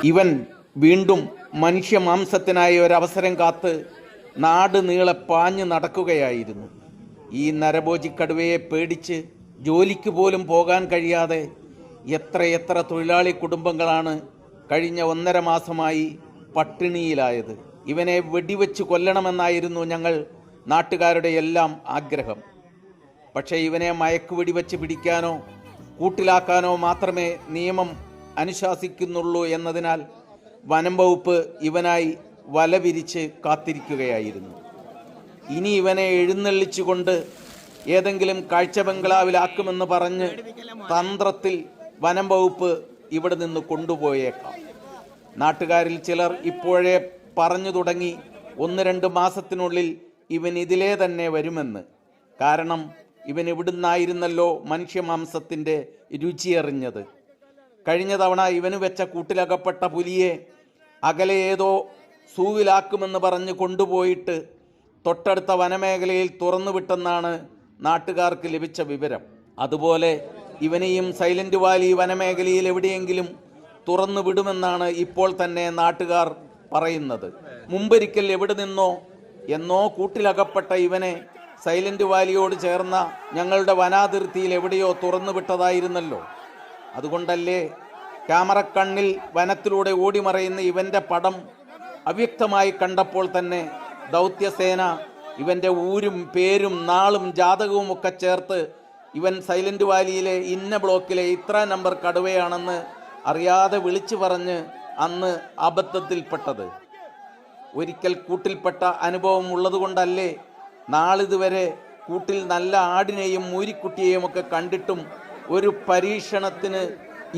ഇവൻ വീണ്ടും മനുഷ്യ മാംസത്തിനായി ഒരവസരം കാത്ത് നാട് നീളെ പാഞ്ഞു നടക്കുകയായിരുന്നു. ഈ നരഭോജിക്കടുവയെ പേടിച്ച് ജോലിക്ക് പോലും പോകാൻ കഴിയാതെ എത്രയെത്ര തൊഴിലാളി കുടുംബങ്ങളാണ് കഴിഞ്ഞ 1.5 മാസമായി പട്ടിണിയിലായത്. ഇവനെ വെടിവെച്ച് കൊല്ലണമെന്നായിരുന്നു ഞങ്ങൾ നാട്ടുകാരുടെ എല്ലാം ആഗ്രഹം. പക്ഷേ ഇവനെ മയക്ക് വെടിവെച്ച് പിടിക്കാനോ കൂട്ടിലാക്കാനോ മാത്രമേ നിയമം അനുശാസിക്കുന്നുള്ളൂ എന്നതിനാൽ വനം വകുപ്പ് ഇവനായി വല വിരിച്ച് കാത്തിരിക്കുകയായിരുന്നു. ഇനി ഇവനെ എഴുന്നള്ളിച്ചുകൊണ്ട് ഏതെങ്കിലും കാഴ്ച ബംഗ്ലാവിലാക്കുമെന്ന് പറഞ്ഞ് തന്ത്രത്തിൽ വനം വകുപ്പ് ഇവിടെ നിന്ന് കൊണ്ടുപോയേക്കാം. നാട്ടുകാരിൽ ചിലർ ഇപ്പോഴേ പറഞ്ഞു തുടങ്ങി 1-2 മാസത്തിനുള്ളിൽ ഇവൻ ഇതിലേ തന്നെ വരുമെന്ന്. കാരണം ഇവൻ ഇവിടുന്നായിരുന്നല്ലോ മനുഷ്യമാംസത്തിൻ്റെ രുചിയറിഞ്ഞത്. കഴിഞ്ഞ തവണ ഇവന് വെച്ച കൂട്ടിലകപ്പെട്ട പുലിയെ അകലെ ഏതോ സൂവിലാക്കുമെന്ന് പറഞ്ഞ് കൊണ്ടുപോയിട്ട് തൊട്ടടുത്ത വനമേഖലയിൽ തുറന്നുവിട്ടെന്നാണ് നാട്ടുകാർക്ക് ലഭിച്ച വിവരം. അതുപോലെ ഇവനെയും സൈലന്റ് വാലി വനമേഖലയിൽ എവിടെയെങ്കിലും തുറന്നു വിടുമെന്നാണ് ഇപ്പോൾ തന്നെ നാട്ടുകാർ പറയുന്നത്. മുമ്പൊരിക്കൽ എവിടെ നിന്നോ എന്നോ കൂട്ടിലകപ്പെട്ട ഇവനെ സൈലന്റ് വാലിയോട് ചേർന്ന ഞങ്ങളുടെ വനാതിർത്തിയിൽ എവിടെയോ തുറന്നു വിട്ടതായിരുന്നല്ലോ. അതുകൊണ്ടല്ലേ ക്യാമറക്കണ്ണിൽ വനത്തിലൂടെ ഓടിമറയുന്ന ഇവൻ്റെ പടം അവ്യക്തമായി കണ്ടപ്പോൾ തന്നെ ദൗത്യസേന ഇവൻ്റെ ഊരും പേരും നാളും ജാതകവും ഒക്കെ ചേർത്ത് ഇവൻ സൈലന്റ് വാലിയിലെ ഇന്ന ബ്ലോക്കിലെ ഇത്ര നമ്പർ കടുവയാണെന്ന് അറിയാതെ വിളിച്ചു പറഞ്ഞ് അന്ന് അബദ്ധത്തിൽപ്പെട്ടത്. ഒരിക്കൽ കൂട്ടിൽപ്പെട്ട അനുഭവം ഉള്ളതുകൊണ്ടല്ലേ നാളിതുവരെ കൂട്ടിൽ നല്ല ആടിനെയും മൂരിക്കുട്ടിയെയും ഒക്കെ കണ്ടിട്ടും ഒരു പരീക്ഷണത്തിന്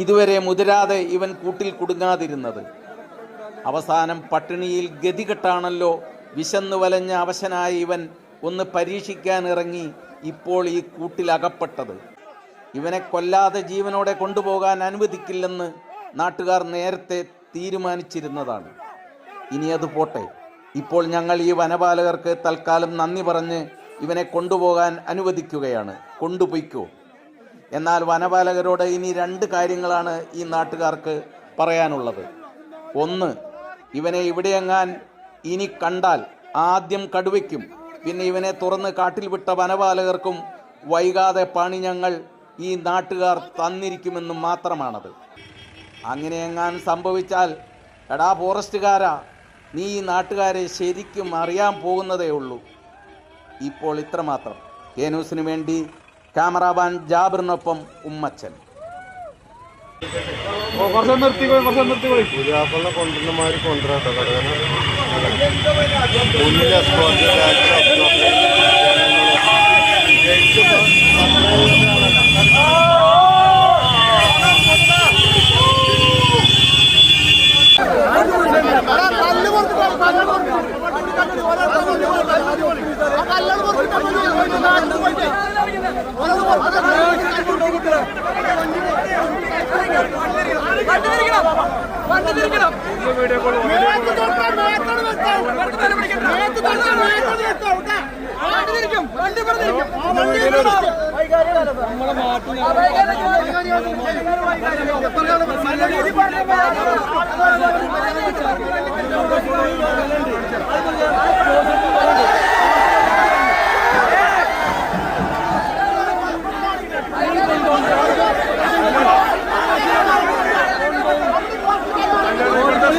ഇതുവരെ മുതിരാതെ ഇവൻ കൂട്ടിൽ കുടുങ്ങാതിരുന്നത്. അവസാനം പട്ടിണിയിൽ ഗതികെട്ടാണല്ലോ വിശന്നു വലഞ്ഞ അവശനായ ഇവൻ ഒന്ന് പരീക്ഷിക്കാൻ ഇറങ്ങി ഇപ്പോൾ ഈ കൂട്ടിലകപ്പെട്ടത്. ഇവനെ കൊല്ലാതെ ജീവനോടെ കൊണ്ടുപോകാൻ അനുവദിക്കില്ലെന്ന് നാട്ടുകാർ നേരത്തെ തീരുമാനിച്ചിരുന്നതാണ്. ഇനി അത് പോട്ടെ. ഇപ്പോൾ ഞങ്ങൾ ഈ വനപാലകർക്ക് തൽക്കാലം നന്ദി പറഞ്ഞ് ഇവനെ കൊണ്ടുപോകാൻ അനുവദിക്കുകയാണ്. കൊണ്ടുപോയിക്കോ. എന്നാൽ വനപാലകരോട് ഇനി 2 കാര്യങ്ങളാണ് ഈ നാട്ടുകാർക്ക് പറയാനുള്ളത്. ഒന്ന്, ഇവനെ ഇവിടെയെങ്ങാൻ ഇനി കണ്ടാൽ ആദ്യം കടുവയ്ക്കും പിന്നെ ഇവനെ തുറന്ന് കാട്ടിൽ വിട്ട വനപാലകർക്കും വൈകാതെ പണി ഞങ്ങൾ ഈ നാട്ടുകാർ തന്നിരിക്കുമെന്ന് മാത്രമാണത്. അങ്ങനെയെങ്ങാൻ സംഭവിച്ചാൽ എടാ ഫോറസ്റ്റുകാരാ, നീ ഈ നാട്ടുകാരെ ശരിക്കും അറിയാൻ പോകുന്നതേ ഉള്ളൂ. ഇപ്പോൾ ഇത്രമാത്രം. ന്യൂസിനു വേണ്ടി ക്യാമറാമാൻ ജാബിറിനൊപ്പം ഉമ്മച്ചൻ. കൊണ്ടുവന്നമാര് കൊണ്ടുവരാട്ടോ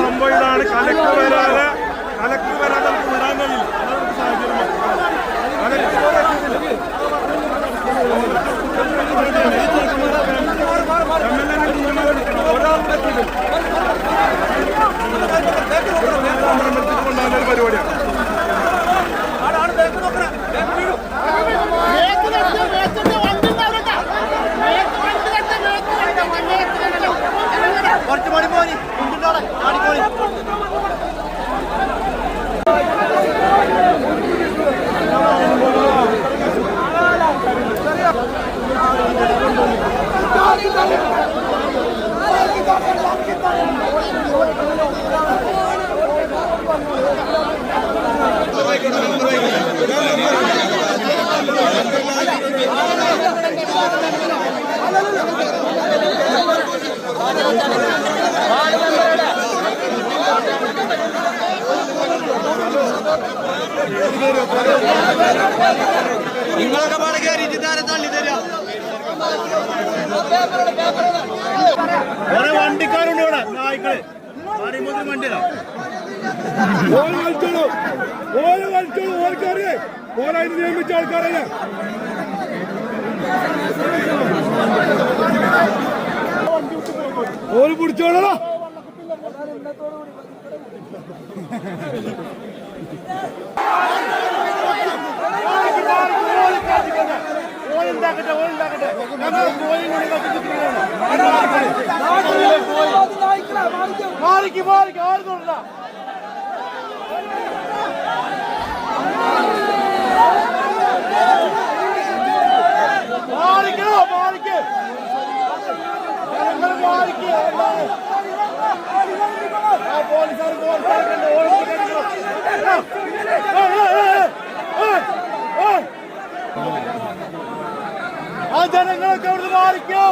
സംഭവം ഇതാണ്. കലക്ക് വരാതെ നമുക്ക് വിടാൻ കഴിയില്ല. പരിപാടിയാണ്. നിങ്ങളൊക്കെ പാടെ കയറിയിട്ട് താരെ തള്ളി തരാം. വണ്ടിക്കാരുണ്ട് ഇവിടെ നായ്ക്കള് വണ്ടിയിലാ കളിച്ചോളൂ ഓർക്കറിയേ ഓരായിട്ട് നിയമിച്ച ആൾക്കാരല്ലേ ഓര് പിടിച്ചോളാ മാറിക്ക് ആർക്കൊണ്ട മാറിക്കോ മാറിക്ക് പോലീസുകാർ ആ ജനങ്ങളൊക്കെ അവിടുന്ന് മാറിക്കോ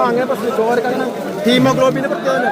അങ്ങനെ പ്രശ്നം ചോരക്കങ്ങനെ ഹീമോഗ്ലോബിന്റെ പ്രത്യേകത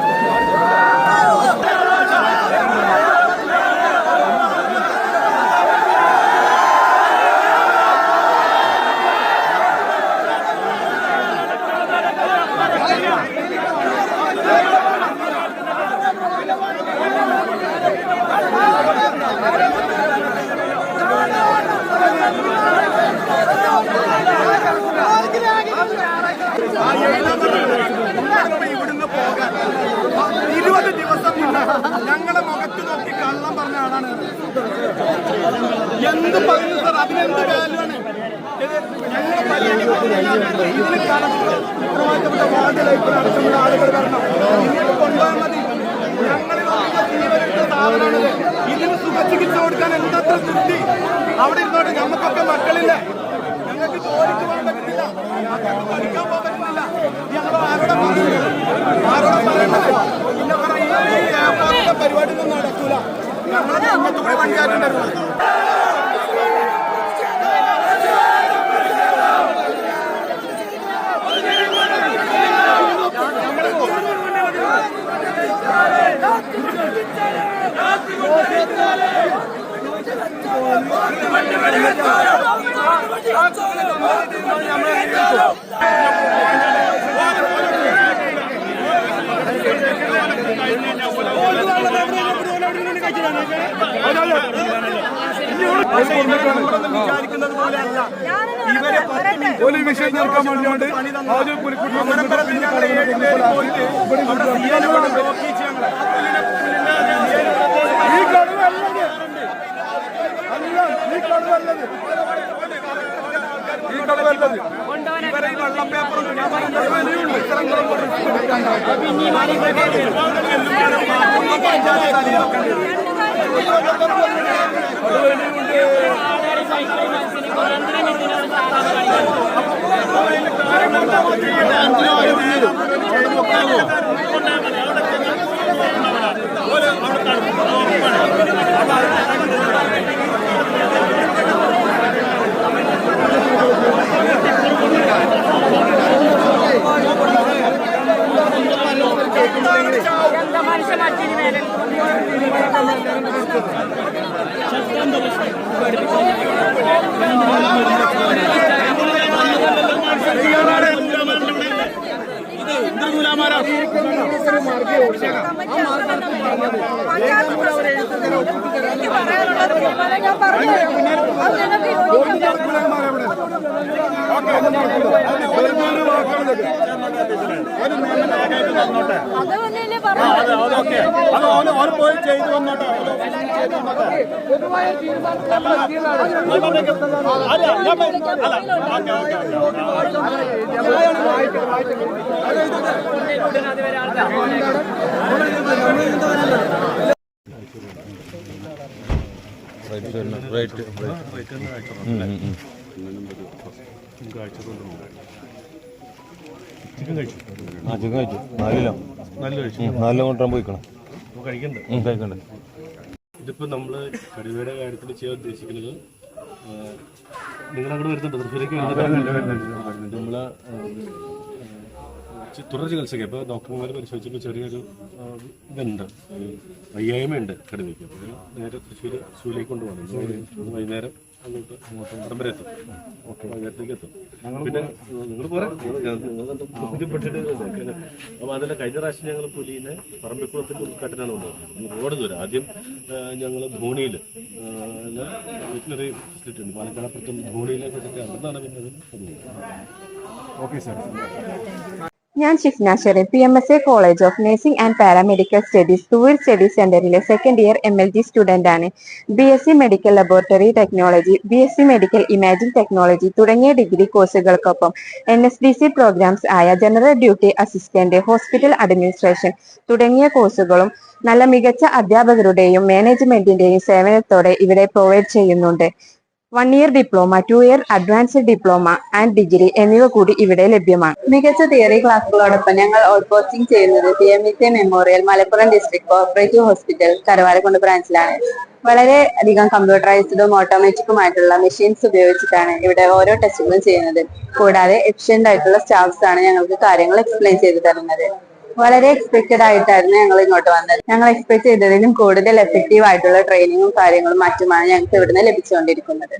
ഇവിടുന്ന് പോകാൻ 20 ദിവസം ഞങ്ങളുടെ മുഖത്ത് നോക്കി കള്ളം പറഞ്ഞ ആളാണ്. എന്ത് പറയുന്നു സാർ, അതിനെന്ത് വാല്യൂ ആണ്? ഇതിന് കണക്ക് ഉത്തരവാദിത്തപ്പെട്ട വാർഡ് ലൈഫ് അടക്കമുള്ള ആളുകൾ വരണം. ഇങ്ങനെ കൊണ്ടുപോയാൽ മതി. ഞങ്ങളിൽ ജീവനെടുത്ത സാധനമാണിത്. ഇതിന് സുഖചികിത്സ കൊടുക്കാൻ എന്തത്ര തൃപ്തി. അവിടെ ഇരുന്നോട്ട് ഞമ്മക്കൊക്കെ മക്കളില്ല, ഞങ്ങൾക്ക് ജോലിക്ക് പോകാൻ പറ്റുന്നില്ല, ഞങ്ങൾക്ക് പഠിക്കാൻ പോകാൻ പറ്റുന്നില്ല. ഞങ്ങൾ ആരോടെ പറയേണ്ടത്? പിന്നെ പറയാ പരിപാടിയൊന്നും നടക്കൂല. ഞങ്ങളെ കുടുംബത്തോടെ വണ്ടിയായിട്ടുണ്ടായിരുന്നു. വിചാരിക്കുന്നത് പോലെയല്ല ഇവരെ ഒരു വിഷയം ചേർക്കാൻ വേണ്ടിയാണ് ആദ്യം ഈ കടുവല്ലത് ഇവരെ ഈ വെള്ളം പേപ്പറും പോയി ചെയ്തു വന്നോട്ടെ. പൊതുവായ ചിക്കൻ കഴിച്ചു ആ ചിക്കൻ കഴിച്ചു 4 കിലോ നല്ല കഴിച്ചു 4 കിലോ കൊണ്ടുവരാൻ പോയിക്കണം കഴിക്കണ്ടേ കഴിക്കണ്ടേ. ഇതിപ്പോൾ നമ്മൾ കടുവയുടെ കാര്യത്തിൽ ചെയ്യാൻ ഉദ്ദേശിക്കുന്നത് നിങ്ങളങ്ങോട്ട് വരുന്നുണ്ട് തൃശ്ശൂരേക്ക് വരുന്നുണ്ട് നമ്മൾ തുടർ ചികിത്സയ്ക്ക് അപ്പോൾ ഡോക്ടർമാർ പരിശോധിച്ചപ്പോൾ ചെറിയൊരു ഇതുണ്ട് വയ്യായ്മയുണ്ട് കടുവയ്ക്ക് അപ്പോൾ നേരെ തൃശ്ശൂർ സൂയിലേക്ക് കൊണ്ടുപോകണം വൈകുന്നേരം അങ്ങോട്ട് അവിടം വരെ എത്തും വൈകുന്നേരത്തേക്ക് എത്തും പിന്നെ നിങ്ങൾ പോരാ ബുദ്ധിപ്പെട്ടിട്ട് അപ്പോൾ അതിൽ കഴിഞ്ഞ പ്രാവശ്യം ഞങ്ങൾ പുലിനെ പറമ്പിക്കുളത്തിൻ്റെ ഉൾക്കാട്ടിനാണ് കൊണ്ടുപോകുന്നത് റോഡ് ദൂരം ആദ്യം ഞങ്ങൾ ധോണിയിൽ വെറ്റിനറി ഫെസിലിറ്റി ഉണ്ട് പാലക്കാടപ്പുറത്തും ധോണിയിലേക്ക് വെച്ചിട്ട് അവിടെ നിന്നാണ് പിന്നെ അത് കൊണ്ടുപോകുന്നത്. Okay sir. ഞാൻ Shifna Sherif PMSA college of nursing and paramedical studies തൂർ സ്റ്റഡി സെന്ററിലെ സെക്കൻഡ് ഇയർ MLG സ്റ്റുഡന്റ് ആണ്. BSc medical laboratory technology, BSc medical imaging technology തുടങ്ങിയ ഡിഗ്രി കോഴ്സുകൾക്കൊപ്പം NSDC പ്രോഗ്രാംസ് ആയ general duty assistant, hospital administration തുടങ്ങിയ കോഴ്സുകളും നല്ല മികച്ച അധ്യാപകരുടെയും മാനേജ്മെന്റിന്റെയും സേവനത്തോടെ ഇവിടെ പ്രൊവൈഡ് ചെയ്യുന്നുണ്ട്. 1 year diploma, 2 year advanced diploma and degree എന്നിവ കൂടി ഇവിടെ ലഭ്യമാണ്. മികച്ച തിയറി ക്ലാസുകളോടൊപ്പം ഞങ്ങൾ ഔട്ട് പോസ്റ്റിംഗ് ചെയ്യുന്നത് PMSA memorial Malappuram district cooperative hospital Karavarakundu ബ്രാഞ്ചിലാണ്. വളരെ അധികം കമ്പ്യൂട്ടറൈസ്ഡും ഓട്ടോമാറ്റിക്കുമായിട്ടുള്ള മെഷീൻസ് ഉപയോഗിച്ചിട്ടാണ് ഇവിടെ ഓരോ ടെസ്റ്റുകളും ചെയ്യുന്നത്. കൂടാതെ എഫിഷ്യന്റ് ആയിട്ടുള്ള സ്റ്റാഫ്സ് ആണ് ഞങ്ങൾക്ക് കാര്യങ്ങൾ എക്സ്പ്ലെയിൻ ചെയ്തു തരുന്നത്. വളരെ എക്സ്പെക്റ്റഡ് ആയിട്ടായിരുന്നു ഞങ്ങൾ ഇങ്ങോട്ട് വന്നത്. ഞങ്ങൾ എക്സ്പെക്ട് ചെയ്തതിലും കൂടുതൽ എഫക്റ്റീവ് ആയിട്ടുള്ള ട്രെയിനിങ്ങും കാര്യങ്ങളും മറ്റുമാണ് ഞങ്ങൾക്ക് ഇവിടുന്ന് ലഭിച്ചുകൊണ്ടിരിക്കുന്നത്.